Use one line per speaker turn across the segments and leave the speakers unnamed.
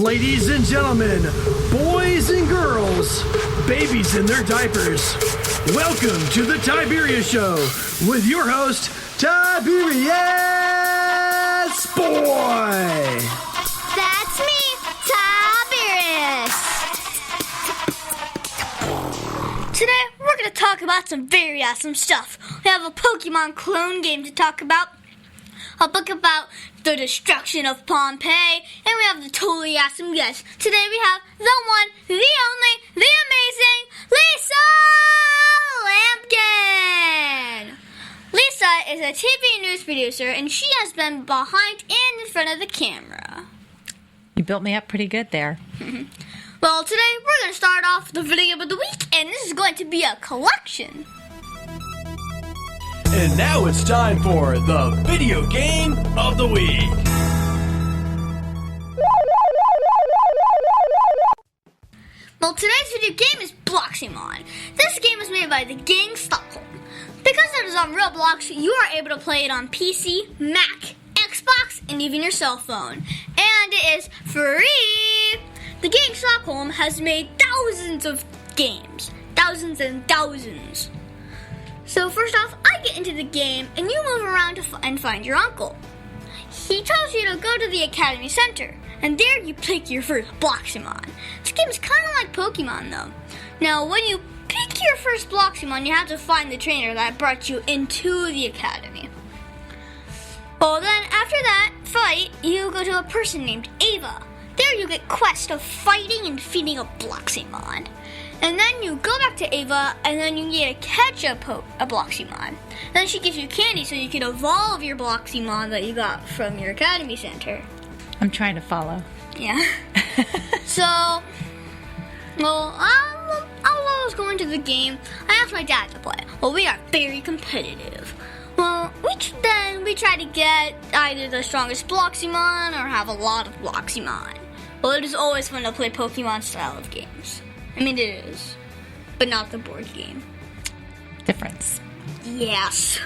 Ladies and gentlemen, boys and girls, babies in their diapers, welcome to the Tiberius Show with your host, Tiberius Boy.
That's me, Tiberius. Today, we're going to talk about some very awesome stuff. We have a Pokemon clone game to talk about, a book about the destruction of Pompeii, and we have the totally awesome guest. Today we have the one, the only, the amazing Lisa Lampkin. Lisa is a TV news producer, and she has been behind and in front of the camera.
You built me up pretty good there.
Well, today we're going to start off the video of the week, and this is going to be a collection.
And now it's time for the video game of the week.
Well, today's video game is Bloxymon. This game was made by the gang Stockholm. Because it is on Roblox, you are able to play it on PC, Mac, Xbox, and even your cell phone. And it is free! The gang Stockholm has made thousands of games. Thousands and thousands. So first off, I get into the game, and you move around and find your uncle. He tells you to go to the Academy Center, and there you pick your first Bloxymon. This game is kind of like Pokemon, though. Now, when you pick your first Bloxymon, you have to find the trainer that brought you into the Academy. Well, then, after that fight, you go to a person named Ava. There you get quests of fighting and defeating a Bloxymon. And then you go back to Ava, and then you get to catch a Bloxymon. Then she gives you candy so you can evolve your Bloxymon that you got from your Academy Center.
I'm trying to follow.
Yeah. So, well, I was going to the game. I asked my dad to play. Well, we are very competitive. Well, we try to get either the strongest Bloxymon or have a lot of Bloxymon. Well, it is always fun to play Pokemon style of games. I mean, it is, but not the board game.
Difference.
Yes.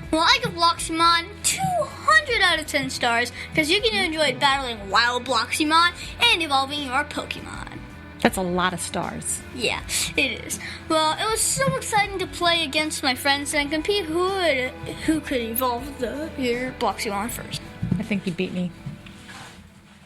Well, I give Bloxymon 200 out of 10 stars because you can enjoy battling wild Bloxymon and evolving your Pokemon.
That's a lot of stars.
Yeah, it is. Well, it was so exciting to play against my friends and compete who could evolve your Bloxymon first.
I think you beat me.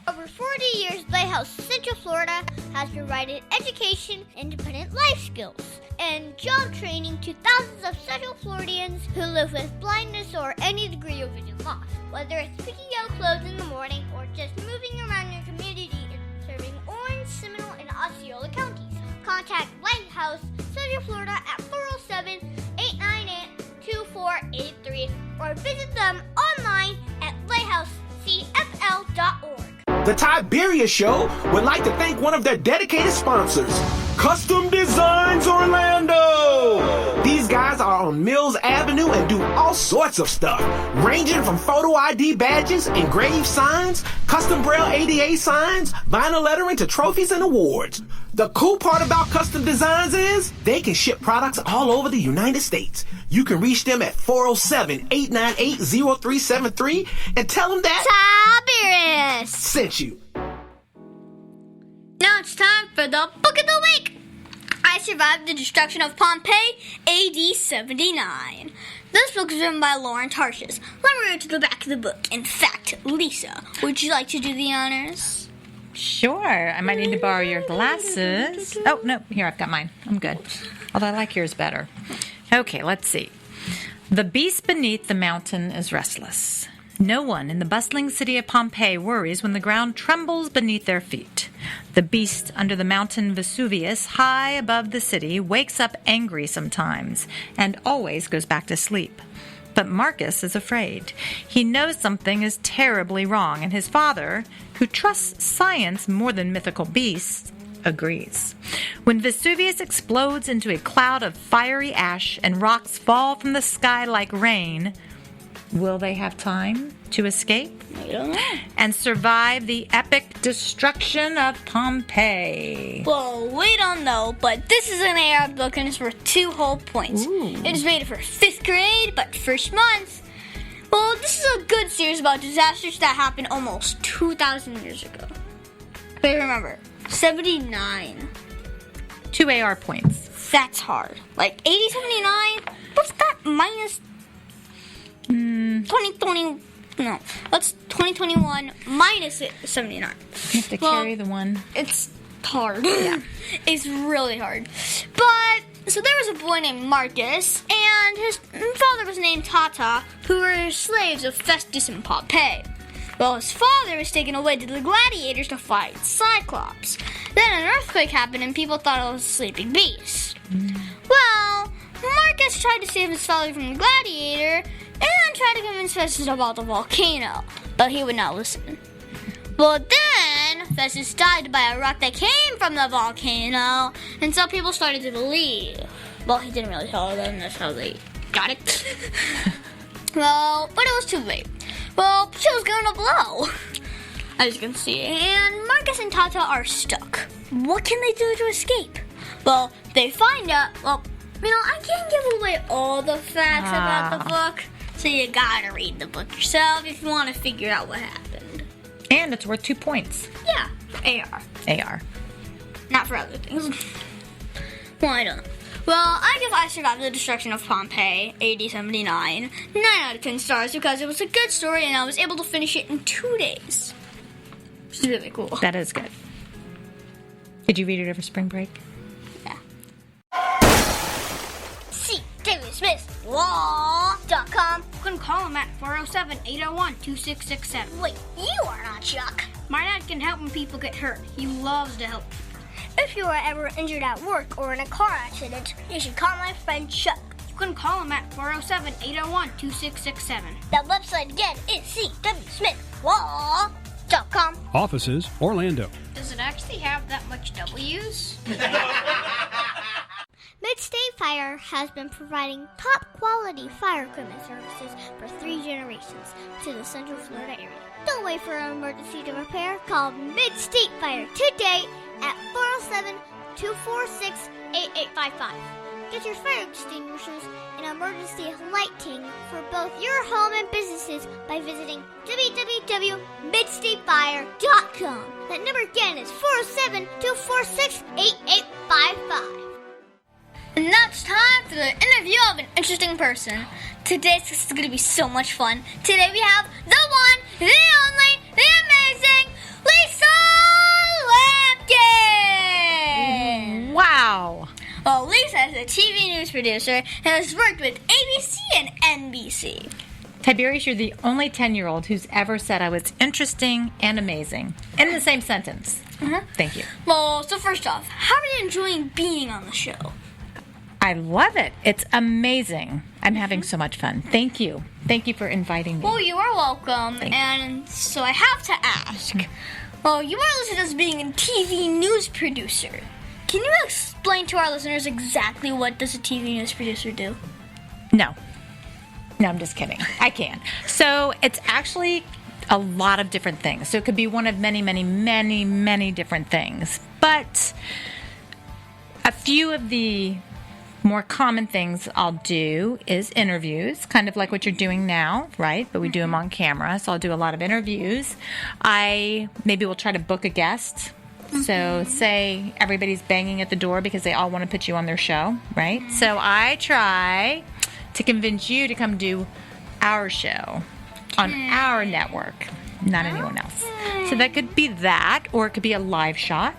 Over 40 years, Lighthouse Central Florida has provided education, independent life skills, and job training to thousands of Central Floridians who live with blindness or any degree of vision loss. Whether it's picking out clothes in the morning or just moving around your community and serving Orange, Seminole, and Osceola counties, contact Lighthouse Central Florida at 407-898-2483 or visit them online at lighthousecfl.org.
The Tiberius Show would like to thank one of their dedicated sponsors, Custom Designs Orlando. These guys are on Mills Avenue and do all sorts of stuff, ranging from photo ID badges, engraved signs, custom braille ADA signs, vinyl lettering to trophies and awards. The cool part about Custom Designs is they can ship products all over the United States. You can reach them at 407-898-0373 and tell them that
Tiberius
sent you.
Now it's time for the Book of the Week. I survived the destruction of Pompeii, AD 79. This book is written by Lauren Tarshish. Let me read to the back of the book. In fact, Lisa, would you like to do the honors?
Sure. I might need to borrow your glasses. Oh, no. Here, I've got mine. I'm good. Although I like yours better. Okay, let's see. The beast beneath the mountain is restless. No one in the bustling city of Pompeii worries when the ground trembles beneath their feet. The beast under the mountain Vesuvius, high above the city, wakes up angry sometimes and always goes back to sleep. But Marcus is afraid. He knows something is terribly wrong, and his father, who trusts science more than mythical beasts, agrees. When Vesuvius explodes into a cloud of fiery ash and rocks fall from the sky like rain, will they have time to escape?
I don't know.
And survive the epic destruction of Pompeii?
Well, we don't know, but this is an AR book and it's worth 2 whole points.
Ooh.
It is rated for 5th grade, but first month. Well, this is a good series about disasters that happened almost 2,000 years ago. But remember, 79.
2 AR points.
That's hard. Like 80, 79. What's that minus 2020? No, that's 2021 minus 79.
You have to carry the one.
It's hard. Yeah. It's really hard. But, so there was a boy named Marcus, and his father was named Tata, who were slaves of Festus and Pompey. Well, his father was taken away to the gladiators to fight Cyclops. Then an earthquake happened, and people thought it was a sleeping beast. Well, Marcus tried to save his father from the gladiator, and tried to convince Festus about the volcano, but he would not listen. Well, then Festus died by a rock that came from the volcano, and so people started to believe. Well, he didn't really tell them, that's how they got it. Well, but it was too late. Well, she was going to blow, as you can see, and Marcus and Tata are stuck. What can they do to escape? Well, they find out, I can't give away all the facts about the book, so you gotta read the book yourself if you want to figure out what happened.
And it's worth 2 points.
Yeah,
AR.
Not for other things. Well, I don't know. Well, I give I Survived the Destruction of Pompeii, AD 79, 9 out of 10 stars because it was a good story and I was able to finish it in 2 days. Which is really cool.
That is good. Did you read it over spring break?
Yeah. See, David Smith, Law.com.
You can call him at 407-801-2667.
Wait, you are not Chuck.
My dad can help when people get hurt. He loves to help people.
If you are ever injured at work or in a car accident, you should call my friend Chuck.
You can call him at 407-801-2667.
That website again is cwsmithlaw.com.
Offices, Orlando.
Does it actually have that much W's?
Mid-State Fire has been providing top-quality fire equipment services for 3 generations to the Central Florida area. Don't wait for an emergency to repair. Call Mid-State Fire today at 407-246-8855. Get your fire extinguishers and emergency lighting for both your home and businesses by visiting www.midstatefire.com. That number again is 407-246-8855. And now it's time for the interview of an interesting person. Today's is going to be so much fun. Today we have the one, the only, the amazing Lisa Lampkin!
Wow.
Well, Lisa is a TV news producer and has worked with ABC and NBC.
Tiberius, you're the only 10-year-old who's ever said I was interesting and amazing in the same sentence. Thank you.
Well, so first off, how are you enjoying being on the show?
I love it. It's amazing. I'm having so much fun. Thank you. Thank you for inviting me.
Well, you are welcome.
Thank you.
And so I have to ask. Well, you are listed as being a TV news producer. Can you explain to our listeners exactly what does a TV news producer do?
No, I'm just kidding. I can. So it's actually a lot of different things. So it could be one of many, many, many, many different things. But a few of the more common things I'll do is interviews, kind of like what you're doing now, right? But we do them on camera, so I'll do a lot of interviews. I maybe will try to book a guest. So say everybody's banging at the door because they all want to put you on their show, right? So I try to convince you to come do our show on our network, not anyone else. So that could be that, or it could be a live shot.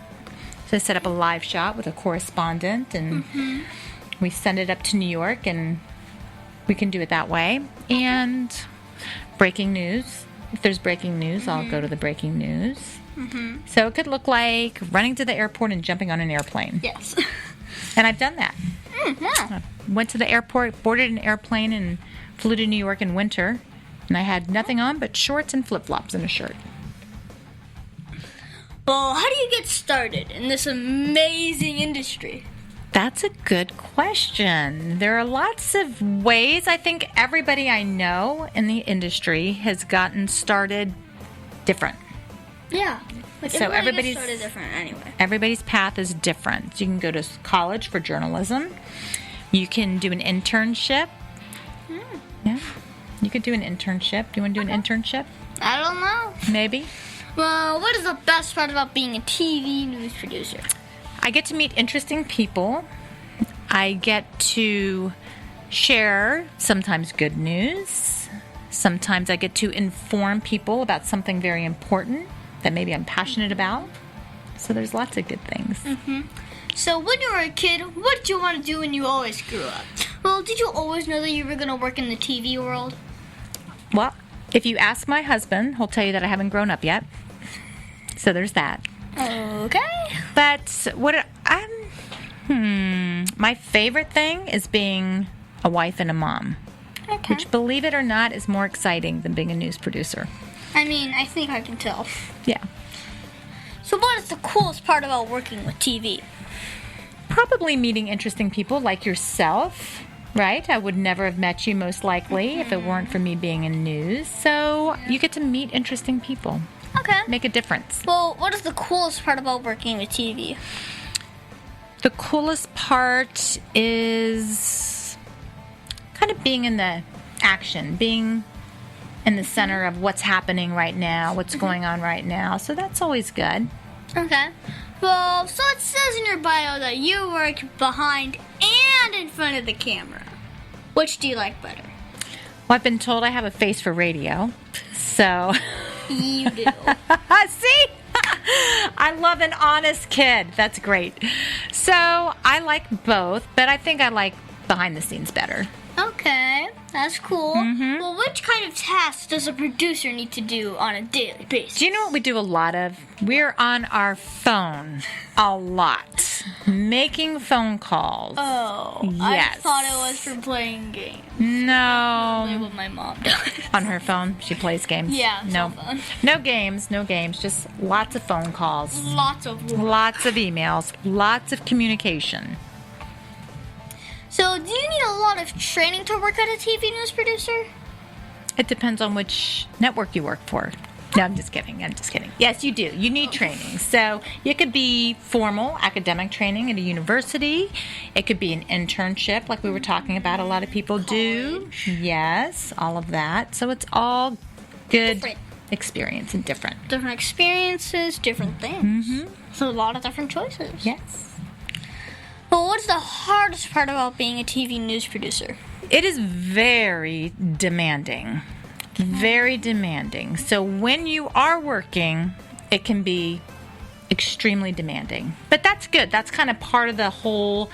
So I set up a live shot with a correspondent, and we send it up to New York, and we can do it that way. And breaking news. If there's breaking news, I'll go to the breaking news. So it could look like running to the airport and jumping on an airplane.
Yes.
And I've done that.
Yeah.
I went to the airport, boarded an airplane, and flew to New York in winter. And I had nothing on but shorts and flip-flops and a shirt.
Well, how do you get started in this amazing industry?
That's a good question. There are lots of ways. I think everybody I know in the industry has gotten started different.
Yeah. Like
So everybody's-
gets started different anyway.
Everybody's path is different. You can go to college for journalism. You can do an internship. Yeah. You could do an internship. Do you want to do an internship?
I don't know.
Maybe.
Well, what is the best part about being a TV news producer?
I get to meet interesting people. I get to share sometimes good news. Sometimes I get to inform people about something very important that maybe I'm passionate about. So there's lots of good things.
So when you were a kid, what did you want to do when you always grew up? Well, did you always know that you were going to work in the TV world?
Well, if you ask my husband, he'll tell you that I haven't grown up yet. So there's that.
Okay.
But my favorite thing is being a wife and a mom.
Okay.
Which, believe it or not, is more exciting than being a news producer.
I mean, I think I can tell.
Yeah.
So what is the coolest part about working with TV?
Probably meeting interesting people like yourself, right? I would never have met you, most likely, if it weren't for me being in news. So you get to meet interesting people.
Okay.
Make a difference.
Well, what is the coolest part about working with TV?
The coolest part is kind of being in the action, being in the center of what's happening right now, what's going on right now. So that's always good.
Okay. Well, so it says in your bio that you work behind and in front of the camera. Which do you like better?
Well, I've been told I have a face for radio. So...
You do.
See? I love an honest kid. That's great. So I like both, but I think I like behind the scenes better.
Okay, that's cool. Well, which kind of tasks does a producer need to do on a daily basis?
Do you know what we do a lot of? We're on our phone a lot. Making phone calls.
Oh,
Yes.
I thought it was for playing games. That's
No.
what my mom does.
On her phone, she plays games.
Yeah,
No.
cell phone.
No games, just lots of phone calls.
Lots of work.
Lots of emails, lots of communication.
So, do you need a lot of training to work as a TV news producer?
It depends on which network you work for. No, I'm just kidding. Yes, you do. You need training. So it could be formal academic training at a university. It could be an internship like we were talking about. A lot of people do. Yes, all of that. So it's all good
Different.
experience and different.
Different experiences, different things. So, a lot of different choices.
Yes.
Well, what's the hardest part about being a TV news producer?
It is very demanding. Very demanding. So when you are working, it can be extremely demanding. But that's good. That's kind of part of the whole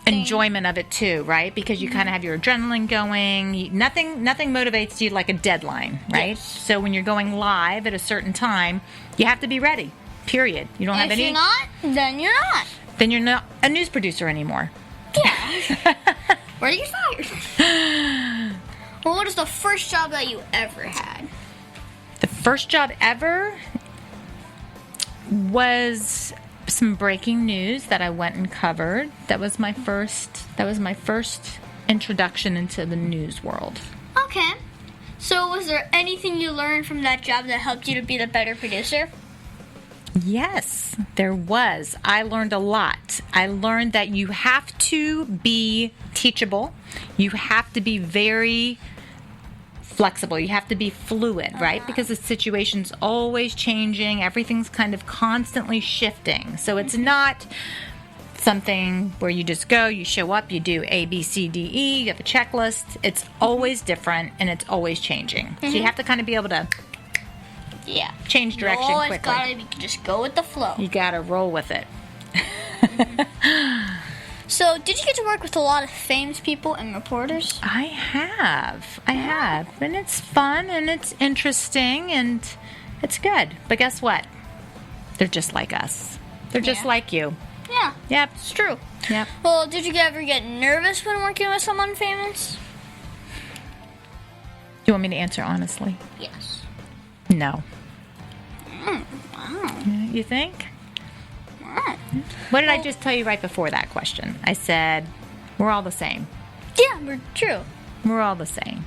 enjoyment of it too, right? Because you kind of have your adrenaline going. Nothing motivates you like a deadline, right?
Yes.
So when you're going live at a certain time, you have to be ready. Period. You don't have
If
any.
you're not, then you're not.
Then you're not a news producer anymore.
Yeah. Where are you fired? Well, what is the first job that you ever had?
The first job ever was some breaking news that I went and covered. That was my first introduction into the news world.
Okay. So, was there anything you learned from that job that helped you to be the better producer?
Yes, there was. I learned a lot. I learned that you have to be teachable. You have to be very flexible. You have to be fluid, right? Because the situation's always changing. Everything's kind of constantly shifting. So it's not something where you just go, you show up, you do A, B, C, D, E, you have a checklist. It's always different and it's always changing. So you have to kind of be able to change direction
you always
quickly.
gotta just go with the flow.
You gotta roll with it.
So, did you get to work with a lot of famous people and reporters?
I have. And it's fun and it's interesting and it's good. But guess what? They're just like us. They're just
Yeah.
like you.
Yeah,
Yep.
it's true.
Yep.
Well, did you ever get nervous when working with someone famous?
Do you want me to answer honestly?
Yes.
No.
Wow.
You think?
Wow.
What did I just tell you right before that question? I said, we're all the same.
Yeah, we're true.
We're all the same.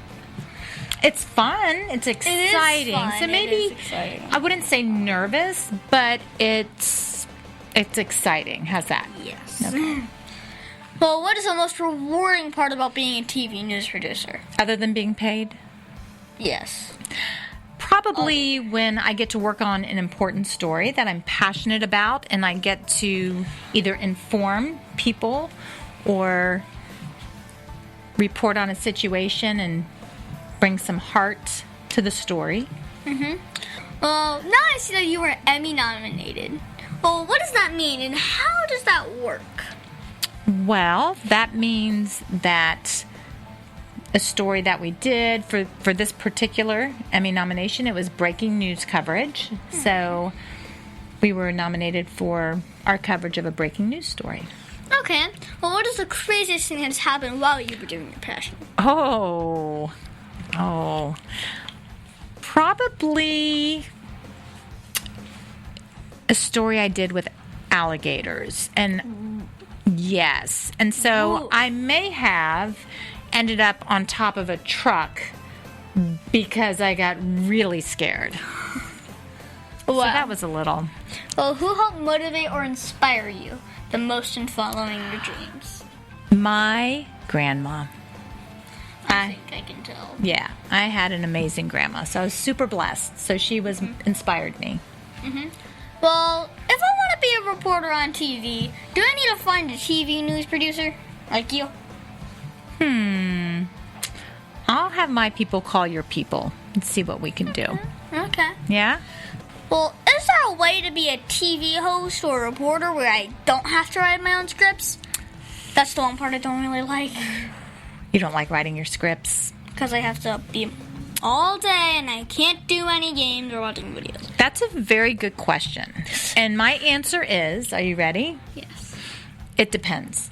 It's fun. It's exciting.
fun.
So
It
maybe
is exciting.
I wouldn't say nervous, but it's exciting. How's that?
Yes.
Okay.
Well, what is the most rewarding part about being a TV news producer?
Other than being paid?
Yes.
Probably when I get to work on an important story that I'm passionate about and I get to either inform people or report on a situation and bring some heart to the story.
Well, now I see that you were Emmy nominated. Well, what does that mean and how does that work?
Well, that means that a story that we did for this particular Emmy nomination, it was breaking news coverage. So we were nominated for our coverage of a breaking news story.
Okay. Well, what is the craziest thing that's happened while you were doing your passion?
Oh. Probably a story I did with alligators. And yes. And so I may have ended up on top of a truck because I got really scared. So that was a little.
Well, who helped motivate or inspire you the most in following your dreams?
My grandma.
I think I can tell.
Yeah, I had an amazing grandma, so I was super blessed. So she was inspired me.
Well, if I want to be a reporter on TV, do I need to find a TV news producer like you?
I'll have my people call your people and see what we can do.
Okay.
Yeah?
Well, is there a way to be a TV host or a reporter where I don't have to write my own scripts? That's the one part I don't really like.
You don't like writing your scripts?
Because I have to be all day and I can't do any games or watching videos.
That's a very good question. And my answer is, are you ready?
Yes.
It depends.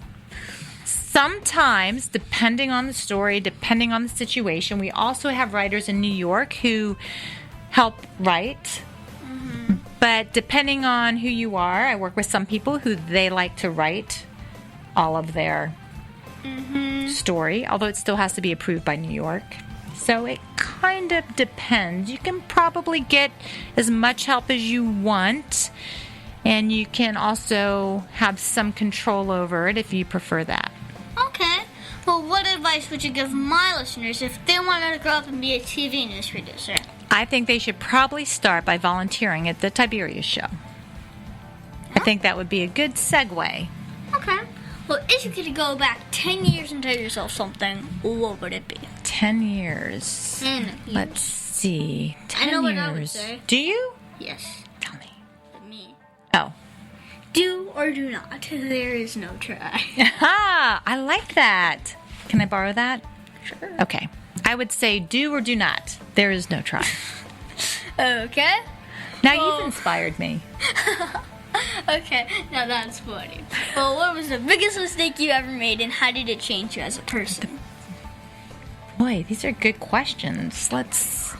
Sometimes, depending on the story, depending on the situation, we also have writers in New York who help write. But depending on who you are, I work with some people who they like to write all of their story, although it still has to be approved by New York. So it kind of depends. You can probably get as much help as you want, and you can also have some control over it if you prefer that.
Okay. Well, what advice would you give my listeners if they wanted to grow up and be a TV news producer?
I think they should probably start by volunteering at the Tiberius show. I think that would be a good segue.
Okay. Well, if you could go back 10 years and tell yourself something, what would it be?
10 years.
10 years.
Let's see. 10
I know
years.
what I would say.
Do you?
Yes.
Tell me.
Me.
Oh.
Do or do not. There is no try.
Aha! I like that. Can I borrow that?
Sure.
Okay. I would say do or do not. There is no try.
Okay.
Now
Well-
you've inspired me.
Okay, now that's funny. Well, what was the biggest mistake you ever made and how did it change you as a person?
Boy, these are good questions. Let's...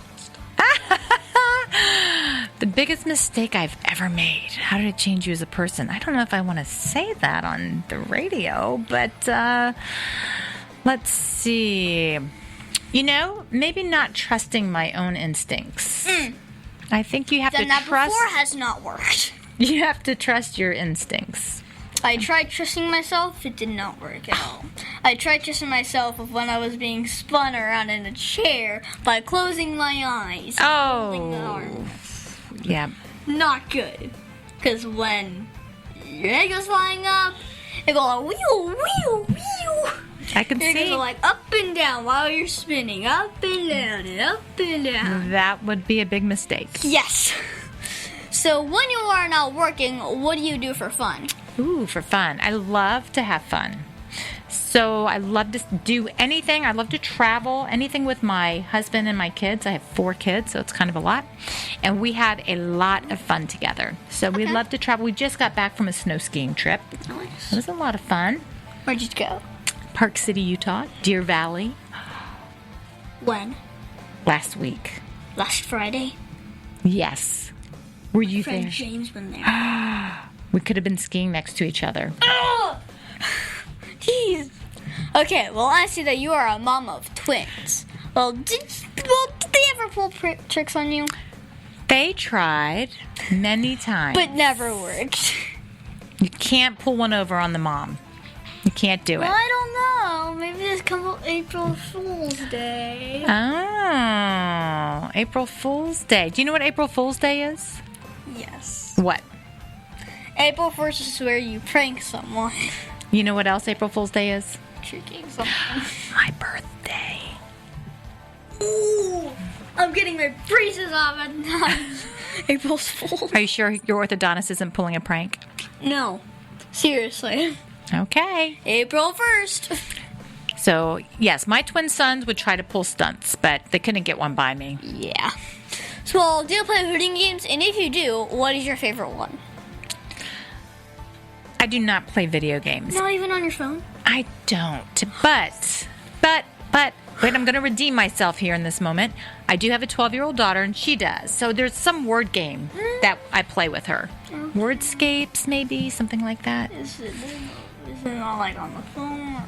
The biggest mistake I've ever made. How did it change you as a person? I don't know if I want to say that on the radio, but let's see. You know, maybe not trusting my own instincts. I think you have
Done
to
that
trust...
before has not worked.
You have to trust your instincts.
I tried trusting myself, it did not work at all. I tried trusting myself of when I was being spun around in a chair by closing my eyes. Holding the
Oh,
arm.
yeah.
Not good. Because when your head goes flying up, it goes like wheel, wheel, wheel.
I can
It
see
goes like up and down while you're spinning. Up and down and up and down.
that would be a big mistake.
Yes. So when you are not working, what do you do for fun?
Ooh, for fun. I love to have fun. So I love to do anything. I love to travel, anything with my husband and my kids. I have 4 kids, so it's kind of a lot. And we have a lot of fun together. So we
Okay.
love to travel. We just got back from a snow skiing trip.
Nice.
It was a lot of fun.
Where'd you go?
Park City, Utah, Deer Valley,
When?
last week.
Last Friday.
Yes. Were you
Friend
there?
James been there.
We could have been skiing next to each other.
Oh! Jeez. Okay, well, I see that you are a mom of twins. Well, did they ever pull tricks on you?
They tried many times.
But never worked.
You can't pull one over on the mom. You can't do it.
Well, I don't know. Maybe it's come up April Fool's Day.
Oh, April Fool's Day. Do you know what April Fool's Day is?
Yes.
What?
April 1st is where you prank someone.
You know what else April Fool's Day is?
Tricking someone.
My birthday.
Ooh, I'm getting my braces off and April's Fool.
Are you sure your orthodontist isn't pulling a prank?
No. Seriously.
Okay.
April 1st.
So, yes, my twin sons would try to pull stunts, but they couldn't get one by me.
Yeah. So, do you play hooting games? And if you do, what is your favorite one?
I do not play video games.
Not even on your phone?
I don't. But, wait, I'm going to redeem myself here in this moment. I do have a 12-year-old daughter, and she does. So there's some word game that I play with her.
Okay.
Wordscapes, maybe, something like that.
Is it all like on the phone or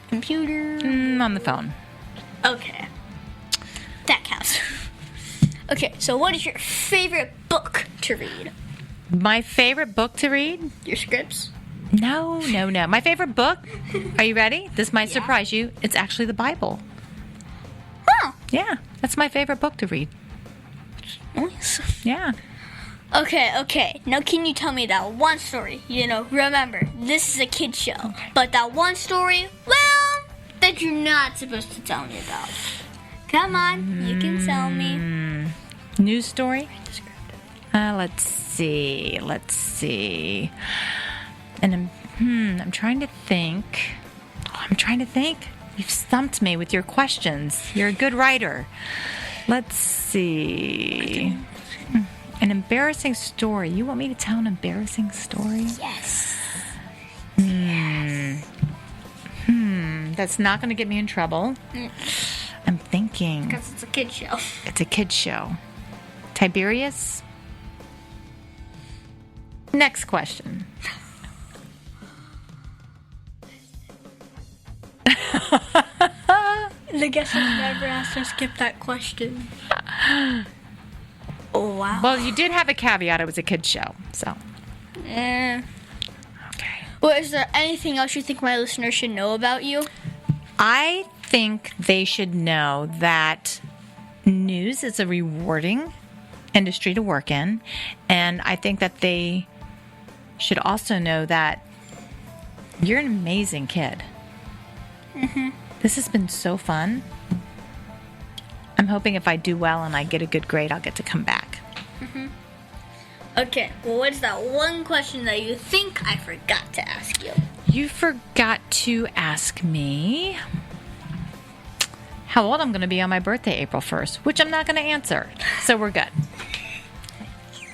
computer?
On the phone.
Okay. That counts. Okay, so what is your favorite book to read?
My favorite book to read?
Your scripts?
No. My favorite book, are you ready? This might surprise you. It's actually the Bible.
Huh.
Yeah, that's my favorite book to read.
Nice.
Yeah.
Okay. Now can you tell me that one story? Remember, this is a kid's show. But that one story, well, that you're not supposed to tell me about. Come on, you can tell me.
News story? Let's see. And I'm trying to think. You've stumped me with your questions. You're a good writer. Let's see. An embarrassing story. You want me to tell an embarrassing story?
Yes.
That's not going to get me in trouble. I'm thinking.
Because it's a kid's show.
It's a kid's show. Tiberius? Next question.
The guest has never asked to skip that question. Oh, wow.
Well, you did have a caveat. It was a kid's show, so.
Yeah.
Okay.
Well, is there anything else you think my listeners should know about you?
I think they should know that news is a rewarding industry to work in, and I think that they should also know that you're an amazing kid.
Mm-hmm.
This has been so fun. I'm hoping if I do well and I get a good grade, I'll get to come back.
Mm-hmm. Okay, well, what's that one question that you think I forgot to ask you?
You forgot to ask me how old I'm going to be on my birthday, April 1st, which I'm not going to answer. So we're good.
You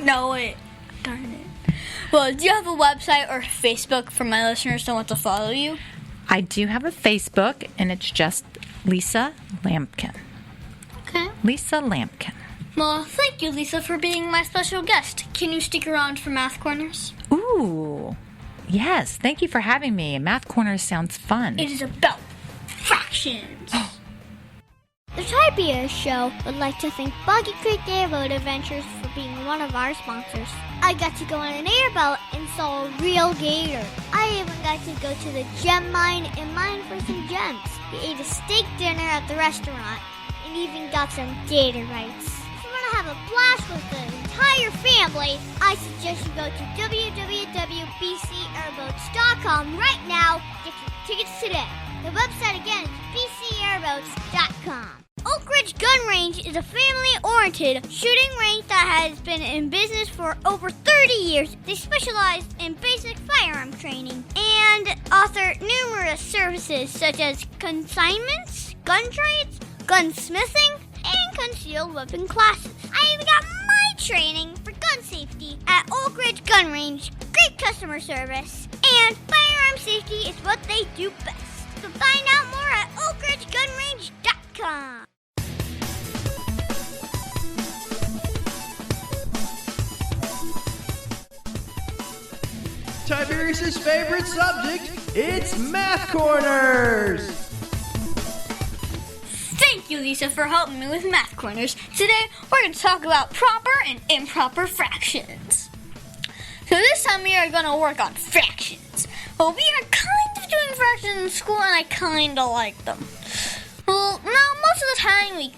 know it. Darn it. Well, do you have a website or Facebook for my listeners that want to follow you?
I do have a Facebook, and it's just Lisa Lampkin.
Okay.
Lisa Lampkin.
Well, thank you, Lisa, for being my special guest. Can you stick around for Math Corners?
Ooh. Yes, thank you for having me. Math Corners sounds fun.
It is about fractions.
The Tiberius Show would like to thank Boggy Creek Airboat Adventures for being one of our sponsors. I got to go on an airboat and saw a real gator. I even got to go to the gem mine and mine for some gems. We ate a steak dinner at the restaurant and even got some gator bites. If you want to have a blast with the entire family, I suggest you go to www.bcairboats.com right now. Get your tickets today. The website again is bcairboats.com. Oak Ridge Gun Range is a family-oriented shooting range that has been in business for over 30 years. They specialize in basic firearm training and offer numerous services such as consignments, gun trades, gunsmithing, and concealed weapon classes. I even got my training for gun safety at Oak Ridge Gun Range. Great customer service, and firearm safety is what they do best. So find out more at oakridgegunrange.com.
Tiberius' favorite subject, it's Math Corners!
Thank you, Lisa, for helping me with Math Corners. Today, we're going to talk about proper and improper fractions. So this time we are going to work on fractions. Well, we are kind of doing fractions in school, and I kind of like them. Well, now, most of the time, we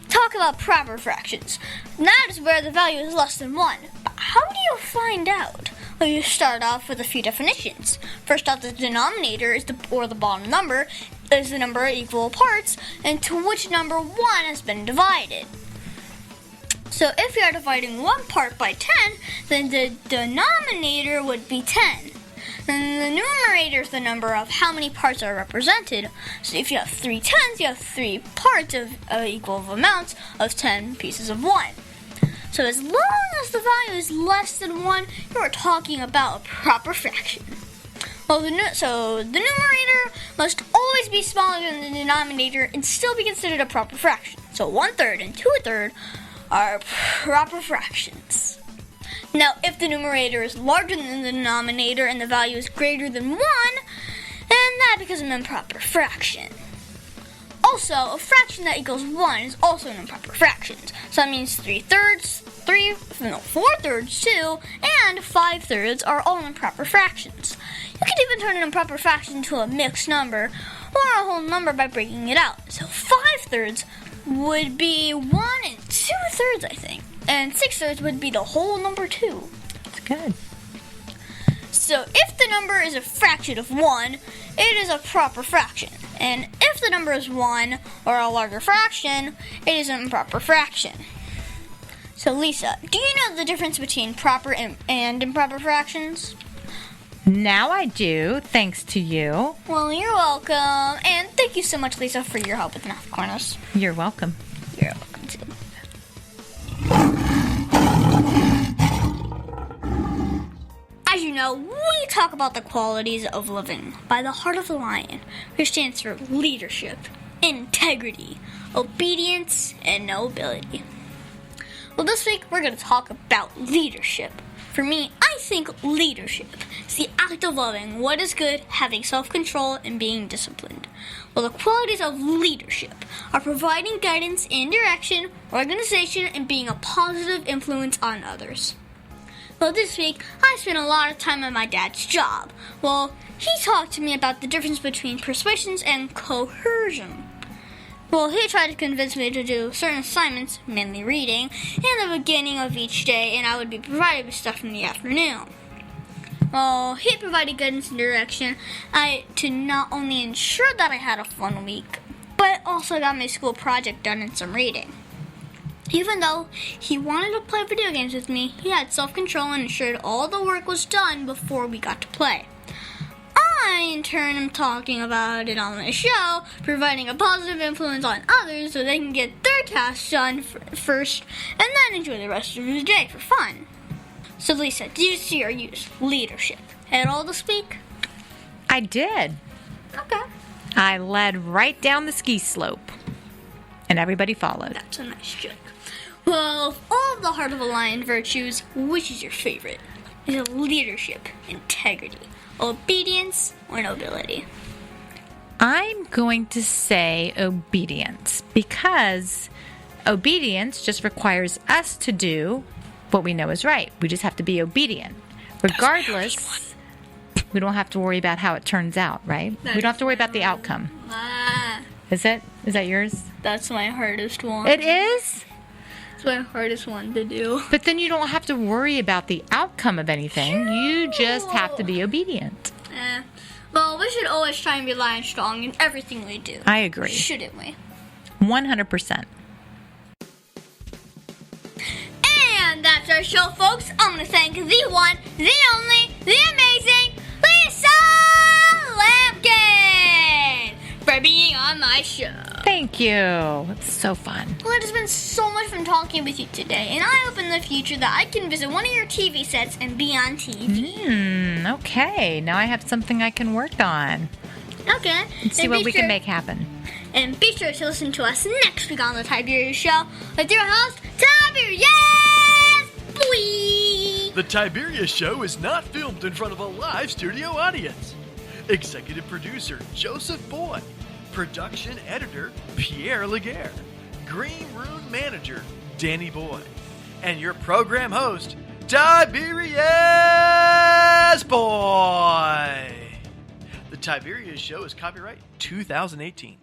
talk about proper fractions. That is where the value is less than 1. But how do you find out? Well, you start off with a few definitions. First off, the denominator is the bottom number is the number of equal parts into which number 1 has been divided. So if you are dividing 1 part by 10, then the denominator would be 10. Then the numerator is the number of how many parts are represented. So if you have 3 tens, you have 3 parts of equal amounts of 10 pieces of 1. So as long as the value is less than 1, you are talking about a proper fraction. Well, so the numerator must always be smaller than the denominator and still be considered a proper fraction. So 1/3 and 2/3 are proper fractions. Now, if the numerator is larger than the denominator and the value is greater than 1, then that becomes an improper fraction. Also, a fraction that equals 1 is also an improper fraction. So that means 4/3 too, and 5/3 are all improper fractions. You could even turn an improper fraction into a mixed number or a whole number by breaking it out. So 5/3 would be 1 and 2/3, I think. And 6/3 would be the whole number 2.
That's good.
So if the number is a fraction of 1, it is a proper fraction. And if the number is 1 or a larger fraction, it is an improper fraction. So Lisa, do you know the difference between proper and improper fractions?
Now I do, thanks to you.
Well, you're welcome. And thank you so much, Lisa, for your help with Math Corners.
You're welcome.
You're welcome, too. As you know, we talk about the qualities of living by the heart of the lion, which stands for leadership, integrity, obedience, and nobility. Well, this week we're going to talk about leadership. For me, I think leadership is the act of loving what is good, having self-control, and being disciplined. Well, the qualities of leadership are providing guidance and direction, organization, and being a positive influence on others. Well, this week, I spent a lot of time at my dad's job. Well, he talked to me about the difference between persuasion and coercion. Well, he tried to convince me to do certain assignments, mainly reading, in the beginning of each day, and I would be provided with stuff in the afternoon. Well, he provided guidance and direction to not only ensure that I had a fun week, but also got my school project done and some reading. Even though he wanted to play video games with me, he had self-control and ensured all the work was done before we got to play. I, in turn, am talking about it on my show, providing a positive influence on others so they can get their tasks done first and then enjoy the rest of the day for fun. So, Lisa, did you see or use leadership at all this week?
I did.
Okay.
I led right down the ski slope, and everybody followed.
That's a nice joke. Well, of all of the Heart of a Lion virtues, which is your favorite? Is it leadership, integrity, obedience, or nobility?
I'm going to say obedience, because obedience just requires us to do what we know is right. We just have to be obedient. Regardless, we don't have to worry about how it turns out, right? We don't have to worry about the outcome. Is it? Is that yours?
That's my hardest one.
It is?
It's my hardest one to do.
But then you don't have to worry about the outcome of anything. You just have to be obedient.
Well, we should always try and be lion strong in everything we do.
I agree.
Shouldn't we?
100%.
And that's our show, folks. I'm going to thank the one, the only, the amazing Lisa Lampkin for being on my show.
Thank you. It's so fun.
Well, it has been so much fun talking with you today, and I hope in the future that I can visit one of your TV sets and be on TV.
Okay. Now I have something I can work on.
Okay.
Let's see what we can make happen.
And be sure to listen to us next week on the Tiberius Show with your host, Tiberius Boy!
The Tiberius Show is not filmed in front of a live studio audience. Executive producer, Joseph Boy. Production editor, Pierre Laguerre. Green Room manager, Danny Boy. And your program host, Tiberius Boy! Tiberius Show is copyright 2018.